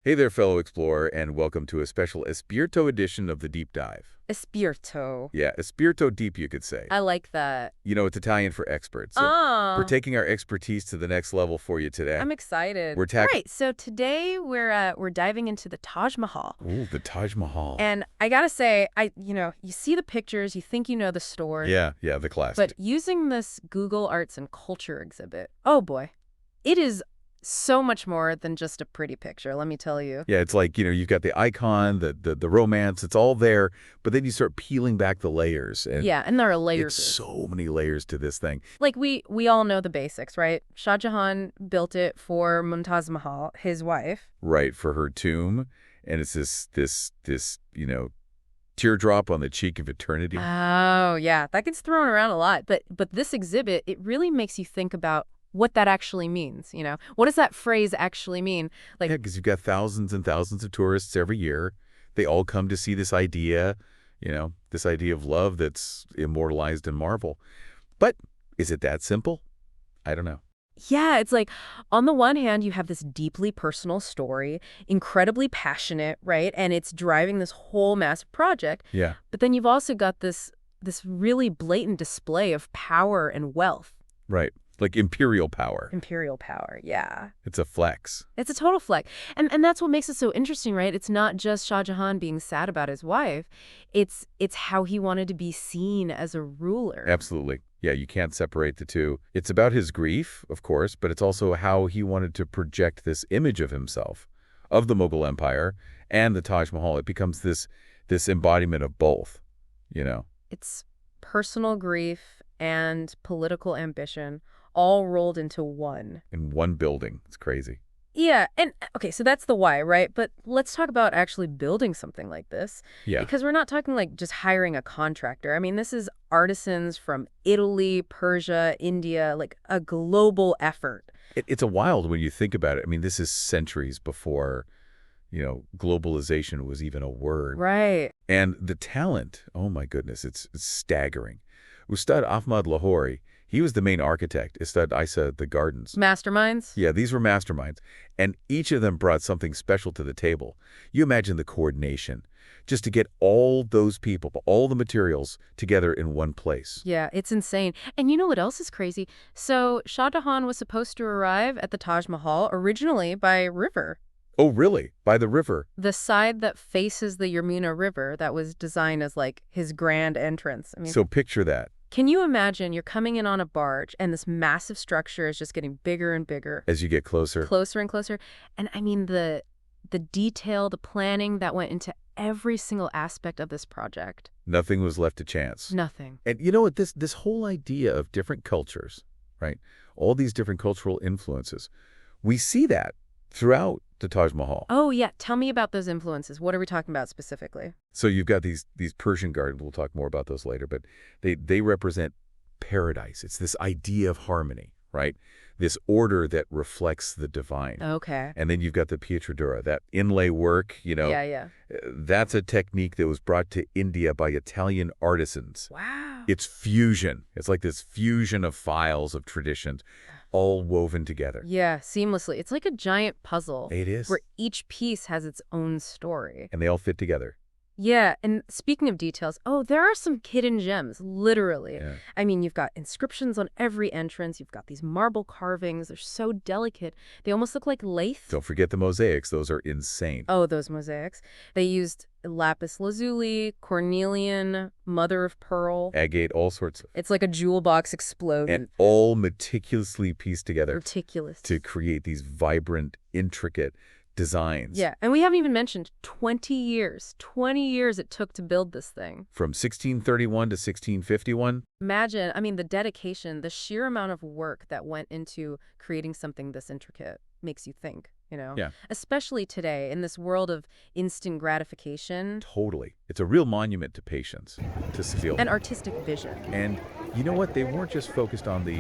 Hey there, fellow explorer, and welcome to a special Espirito edition of the Deep Dive. Espirito. Yeah, Espirito Deep, you could say. I like that. You know, it's Italian for expert, so we're Ah, taking our expertise to the next level for you today. I'm excited. We're All tackling... right, so today we're diving into the Taj Mahal. Ooh, the Taj Mahal. And I gotta say, you see the pictures, you think you know the story, Yeah, the classic. but using this Google Arts and Culture exhibit, oh boy, it is so much more than just a pretty picture, let me tell you. Yeah, it's like, you've got the icon, the romance, it's all there, but then you start peeling back the layers, and Yeah, and there are layers. it's so many layers to this thing. Like, we all know the basics, right? Shah Jahan built it for Mumtaz Mahal, his wife. Right, for her tomb, and it's this teardrop on the cheek of eternity. Oh, yeah, that gets thrown around a lot. But this exhibit, it really makes you think about what that actually means, you know? What does that phrase actually mean? Like, Yeah, because you've got thousands and thousands of tourists every year. They all come to see this idea, this idea of love that's immortalized in marble. But is it that simple? I don't know. yeah, it's like, on the one hand, you have this deeply personal story, incredibly passionate, right? And it's driving this whole massive project. Yeah, But then you've also got this really blatant display of power and wealth. right. Like imperial power. Imperial power, yeah. It's a flex. It's a total flex. And that's what makes it so interesting, right? It's not just Shah Jahan being sad about his wife. It's how he wanted to be seen as a ruler. Absolutely. Yeah, you can't separate the two. It's about his grief, of course, but it's also how he wanted to project this image of himself, of the Mughal Empire and the Taj Mahal. It becomes this embodiment of both, you know. It's personal grief and political ambition all rolled into one. In one building. It's crazy. Yeah, and okay, so that's the why, right? But let's talk about actually building something like this. Yeah. Because we're not talking like just hiring a contractor. I mean, this is artisans from Italy, Persia, India, like a global effort. It's a wild when you think about it. I mean, this is centuries before, globalization was even a word. Right. And the talent, oh my goodness, it's staggering. Ustad Ahmad Lahori, he was the main architect. Ustad Isa, the gardens. Masterminds? Yeah, these were masterminds. And each of them brought something special to the table. You imagine the coordination, just to get all those people, all the materials together in one place. Yeah, it's insane. And you know what else is crazy? So Shah Jahan was supposed to arrive at the Taj Mahal originally by river. Oh, really? By the river? The side that faces the Yamuna River that was designed as like his grand entrance. I mean, So picture that. can you imagine you're coming in on a barge and this massive structure is just getting bigger and bigger, As you get closer. closer and closer. And I mean the detail, the planning that went into every single aspect of this project. Nothing was left to chance. Nothing. And you know what? This whole idea of different cultures, right? All these different cultural influences, we see that throughout the Taj Mahal. Oh, yeah. Tell me about those influences. What are we talking about specifically? So you've got these Persian gardens. We'll talk more about those later, but they represent paradise. It's this idea of harmony, right? This order that reflects the divine. Okay. And then you've got the Pietradura, that inlay work, Yeah. that's a technique that was brought to India by Italian artisans. Wow. It's fusion. It's like this fusion of files, of traditions, all woven together. Yeah, seamlessly. It's like a giant puzzle. It is. Where each piece has its own story. And they all fit together. Yeah, and speaking of details, oh, there are some hidden gems, literally. Yeah. I mean, you've got inscriptions on every entrance. You've got these marble carvings. They're so delicate. They almost look like lath. Don't forget the mosaics. Those are insane. Oh, those mosaics. They used lapis lazuli, cornelian, mother of pearl. Agate, all sorts. It's like a jewel box exploded. And all meticulously pieced together Meticulous. to create these vibrant, intricate designs. Yeah, and we haven't even mentioned 20 years. 20 years it took to build this thing. From 1631 to 1651. Imagine, I mean, the dedication, the sheer amount of work that went into creating something this intricate makes you think, Yeah. Especially today in this world of instant gratification. Totally. It's a real monument to patience, to skill. And artistic vision. And you know what? They weren't just focused on the,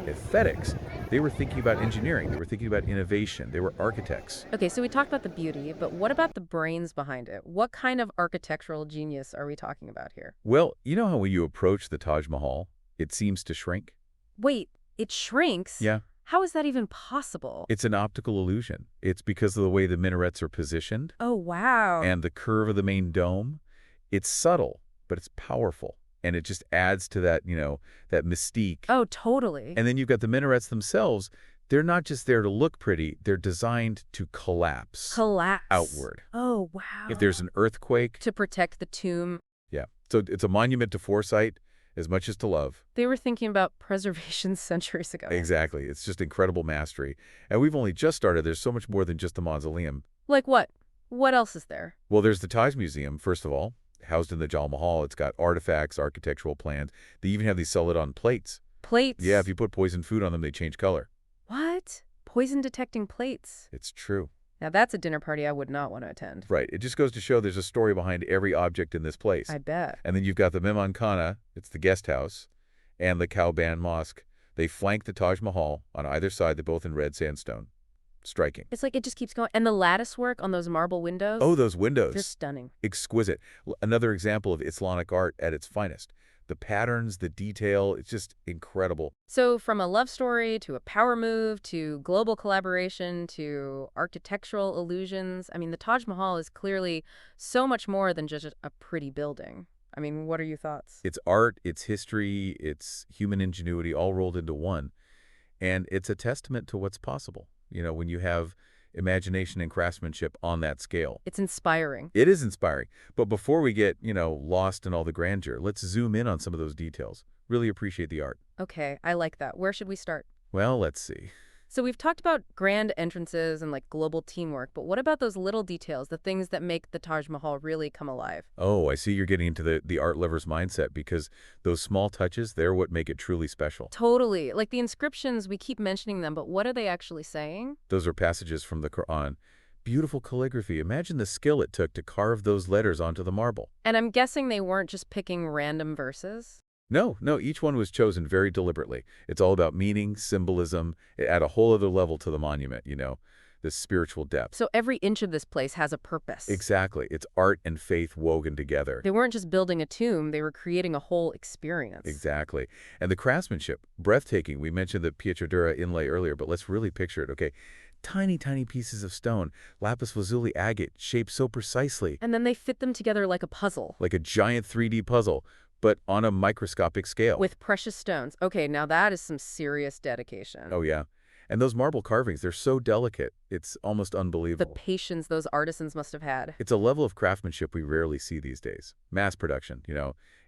aesthetics. They were thinking about engineering. They were thinking about innovation. They were architects. Okay, so we talked about the beauty, but what about the brains behind it? What kind of architectural genius are we talking about here? Well, you know how when you approach the Taj Mahal, it seems to shrink? Wait, it shrinks? Yeah. How is that even possible? It's an optical illusion. It's because of the way the minarets are positioned Oh, wow. and the curve of the main dome. It's subtle, but it's powerful. And it just adds to that, that mystique. Oh, totally. And then you've got the minarets themselves. They're not just there to look pretty. They're designed to collapse Collapse. outward. Oh, wow. If there's an earthquake. To protect the tomb. Yeah. So it's a monument to foresight as much as to love. They were thinking about preservation centuries ago. Exactly. It's just incredible mastery. And we've only just started. There's so much more than just the mausoleum. Like what? What else is there? Well, there's the Taj Museum, first of all, housed in the Taj Mahal. It's got artifacts, architectural plans. They even have these Celadon plates. Plates? Yeah, if you put poisoned food on them, they change color. What? Poison-detecting plates? It's true. Now that's a dinner party I would not want to attend. Right. It just goes to show there's a story behind every object in this place. I bet. And then you've got the Mehman Khana, it's the guest house, and the Kauban Mosque. They flank the Taj Mahal on either side. They're both in red sandstone. Striking. It's like it just keeps going. And the lattice work on those marble windows? Oh, those windows. They're stunning. Exquisite. Another example of Islamic art at its finest. The patterns, the detail, it's just incredible. So from a love story to a power move to global collaboration to architectural illusions, I mean, the Taj Mahal is clearly so much more than just a pretty building. I mean, what are your thoughts? It's art, it's history, it's human ingenuity all rolled into one. And it's a testament to what's possible, when you have imagination and craftsmanship on that scale. It's inspiring. It is inspiring. But before we get, lost in all the grandeur, let's zoom in on some of those details. Really appreciate the art. Okay, I like that. Where should we start? Well, let's see. So we've talked about grand entrances and global teamwork, but what about those little details, the things that make the Taj Mahal really come alive? Oh, I see you're getting into the art lover's mindset because those small touches, they're what make it truly special. Totally. Like the inscriptions, we keep mentioning them, but what are they actually saying? Those are passages from the Quran. Beautiful calligraphy. Imagine the skill it took to carve those letters onto the marble. And I'm guessing they weren't just picking random verses? No, each one was chosen very deliberately. It's all about meaning, symbolism, add a whole other level to the monument, this spiritual depth. So every inch of this place has a purpose. Exactly. It's art and faith woven together. They weren't just building a tomb, they were creating a whole experience. Exactly. And the craftsmanship, breathtaking. We mentioned the Pietra inlay earlier, but let's really picture it, okay? Tiny, tiny pieces of stone, lapis lazuli agate, shaped so precisely. And then they fit them together like a puzzle. Like a giant 3D puzzle, but on a microscopic scale. With precious stones. Okay, now that is some serious dedication. Oh, yeah. And those marble carvings, they're so delicate. It's almost unbelievable. The patience those artisans must have had. It's a level of craftsmanship we rarely see these days. Mass production,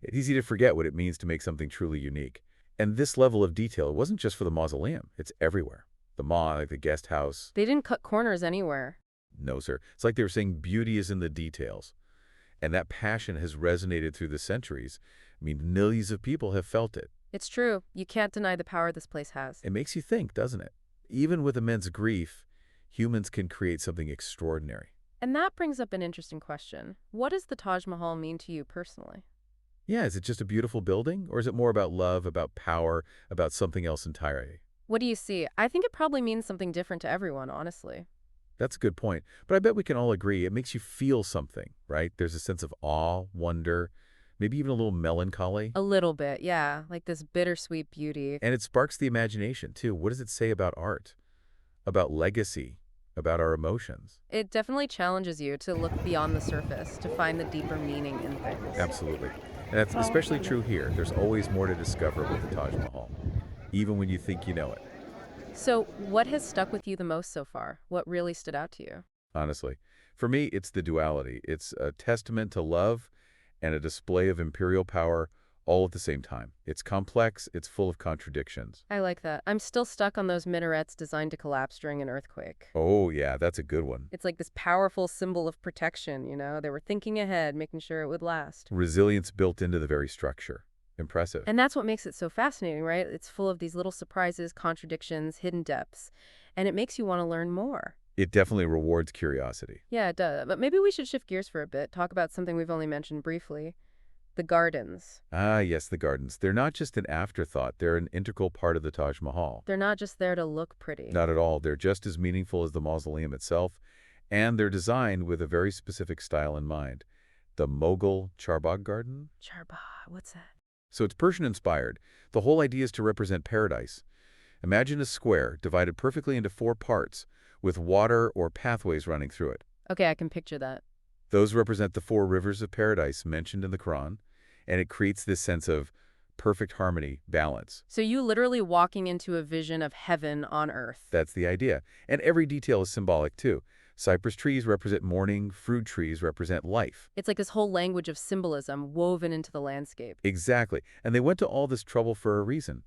It's easy to forget what it means to make something truly unique. And this level of detail, it wasn't just for the mausoleum. It's everywhere. The the guest house. They didn't cut corners anywhere. No, sir. It's like they were saying beauty is in the details. And that passion has resonated through the centuries. I mean, millions of people have felt it. It's true. You can't deny the power this place has. It makes you think, doesn't it? Even with immense grief, humans can create something extraordinary. And that brings up an interesting question. What does the Taj Mahal mean to you personally? Yeah, is it just a beautiful building? Or is it more about love, about power, about something else entirely? What do you see? I think it probably means something different to everyone, honestly. That's a good point. But I bet we can all agree it makes you feel something, right? There's a sense of awe, wonder, maybe even a little melancholy. A little bit, yeah. Like this bittersweet beauty. And it sparks the imagination, too. What does it say about art? About legacy? About our emotions? It definitely challenges you to look beyond the surface, to find the deeper meaning in things. Absolutely. And that's especially true here. There's always more to discover with the Taj Mahal, even when you think you know it. So what has stuck with you the most so far? What really stood out to you? Honestly, for me, it's the duality. It's a testament to love and a display of imperial power all at the same time. It's complex. It's full of contradictions. I like that. I'm still stuck on those minarets designed to collapse during an earthquake. Oh, yeah, that's a good one. It's like this powerful symbol of protection, They were thinking ahead, making sure it would last. Resilience built into the very structure. Impressive. And that's what makes it so fascinating, right? It's full of these little surprises, contradictions, hidden depths, and it makes you want to learn more. It definitely rewards curiosity. Yeah, it does. But maybe we should shift gears for a bit, talk about something we've only mentioned briefly. The gardens. Ah, yes, the gardens. They're not just an afterthought. They're an integral part of the Taj Mahal. They're not just there to look pretty. Not at all. They're just as meaningful as the mausoleum itself, and they're designed with a very specific style in mind. The Mughal Charbagh garden? Charbagh, what's that? So it's Persian-inspired. The whole idea is to represent paradise. Imagine a square divided perfectly into four parts, with water or pathways running through it. Okay, I can picture that. Those represent the four rivers of paradise mentioned in the Quran, and it creates this sense of perfect harmony, balance. So you literally walking into a vision of heaven on earth. That's the idea. And every detail is symbolic, too. Cypress trees represent morning, fruit trees represent life. It's like this whole language of symbolism woven into the landscape. Exactly. And they went to all this trouble for a reason.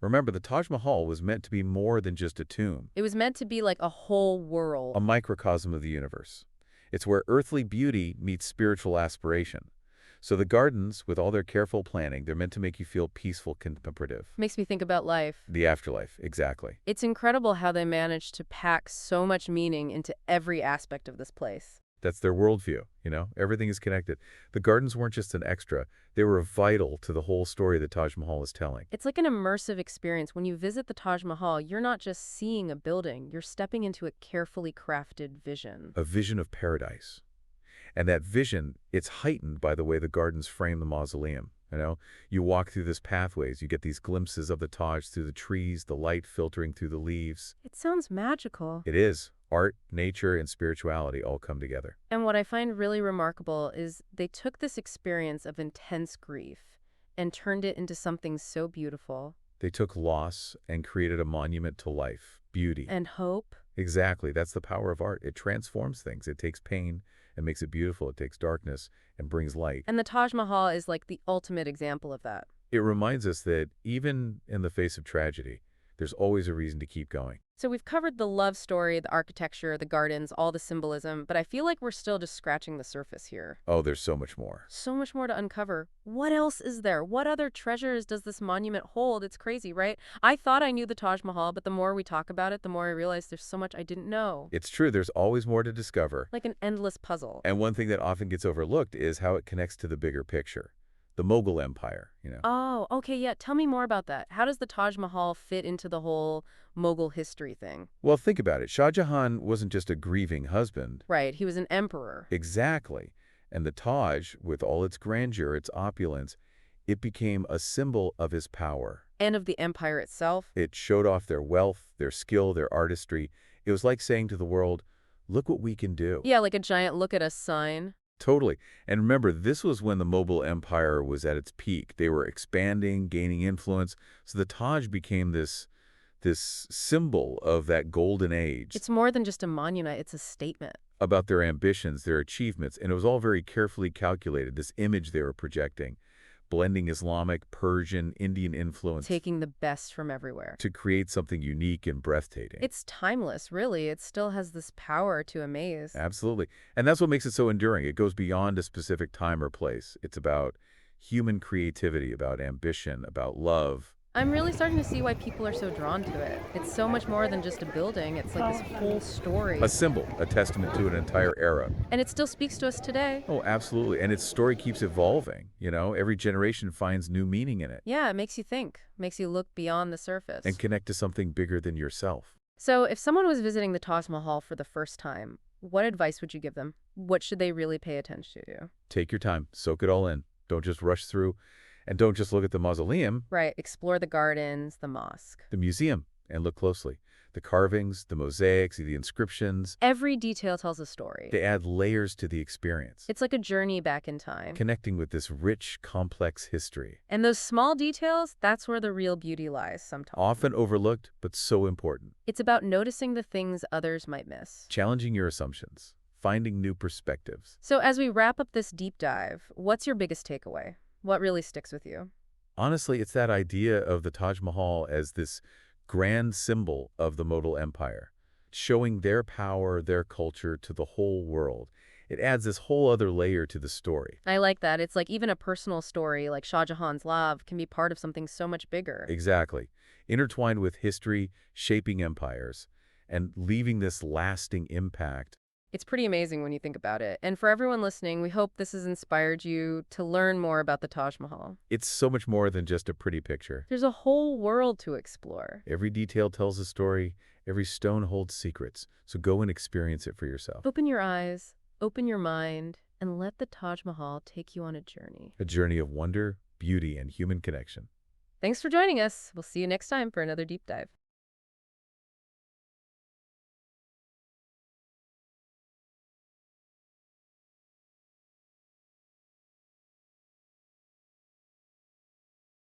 Remember, the Taj Mahal was meant to be more than just a tomb, It was meant to be like a whole world. a microcosm of the universe. It's where earthly beauty meets spiritual aspiration. So the gardens, with all their careful planning, they're meant to make you feel peaceful, contemplative. Makes me think about life. The afterlife, exactly. It's incredible how they managed to pack so much meaning into every aspect of this place. That's their worldview, Everything is connected. The gardens weren't just an extra. They were vital to the whole story the Taj Mahal is telling. It's like an immersive experience. When you visit the Taj Mahal, you're not just seeing a building, you're stepping into a carefully crafted vision. A vision of paradise. And that vision, it's heightened by the way the gardens frame the mausoleum. You walk through these pathways, you get these glimpses of the Taj through the trees, the light filtering through the leaves. It sounds magical. It is. Art, nature, and spirituality all come together. And what I find really remarkable is they took this experience of intense grief and turned it into something so beautiful. They took loss and created a monument to life, beauty. And hope. Exactly. That's the power of art. It transforms things. It takes pain and makes it beautiful. It takes darkness and brings light. And the Taj Mahal is like the ultimate example of that. It reminds us that even in the face of tragedy, there's always a reason to keep going. So we've covered the love story, the architecture, the gardens, all the symbolism, but I feel like we're still just scratching the surface here. Oh, there's so much more. So much more to uncover. What else is there? What other treasures does this monument hold? It's crazy, right? I thought I knew the Taj Mahal, but the more we talk about it, the more I realize there's so much I didn't know. It's true. There's always more to discover. Like an endless puzzle. And one thing that often gets overlooked is how it connects to the bigger picture. The Mughal Empire. Oh, okay, yeah. Tell me more about that. How does the Taj Mahal fit into the whole Mughal history thing? Well, think about it. Shah Jahan wasn't just a grieving husband. Right, he was an emperor. Exactly. And the Taj, with all its grandeur, its opulence, it became a symbol of his power. And of the empire itself. It showed off their wealth, their skill, their artistry. It was like saying to the world, look what we can do. Yeah, like a giant look at us sign. Totally. And remember, this was when the Mughal Empire was at its peak. They were expanding, gaining influence. So the Taj became this symbol of that golden age. It's more than just a monument, it's a statement. About their ambitions, their achievements, and it was all very carefully calculated, this image they were projecting, blending Islamic, Persian, Indian influence. Taking the best from everywhere. To create something unique and breathtaking. It's timeless, really. It still has this power to amaze. Absolutely. And that's what makes it so enduring. It goes beyond a specific time or place. It's about human creativity, about ambition, about love. I'm really starting to see why people are so drawn to it. It's so much more than just a building. It's like this whole story. A symbol, a testament to an entire era. And it still speaks to us today. Oh, absolutely. And its story keeps evolving. Every generation finds new meaning in it. Yeah, it makes you think. Makes you look beyond the surface. And connect to something bigger than yourself. So if someone was visiting the Taj Mahal for the first time, what advice would you give them? What should they really pay attention to? Take your time. Soak it all in. Don't just rush through. And don't just look at the mausoleum. Right. Explore the gardens, the mosque. The museum. And look closely. The carvings, the mosaics, the inscriptions. Every detail tells a story. They add layers to the experience. It's like a journey back in time. Connecting with this rich, complex history. And those small details, that's where the real beauty lies sometimes. Often overlooked, but so important. It's about noticing the things others might miss. Challenging your assumptions. Finding new perspectives. So as we wrap up this deep dive, what's your biggest takeaway? What really sticks with you? Honestly, it's that idea of the Taj Mahal as this grand symbol of the Mughal Empire, showing their power, their culture to the whole world. It adds this whole other layer to the story. I like that. It's like even a personal story like Shah Jahan's love can be part of something so much bigger. Exactly. Intertwined with history, shaping empires, and leaving this lasting impact. It's pretty amazing when you think about it. And for everyone listening, we hope this has inspired you to learn more about the Taj Mahal. It's so much more than just a pretty picture. There's a whole world to explore. Every detail tells a story. Every stone holds secrets. So go and experience it for yourself. Open your eyes, open your mind, and let the Taj Mahal take you on a journey. A journey of wonder, beauty, and human connection. Thanks for joining us. We'll see you next time for another deep dive.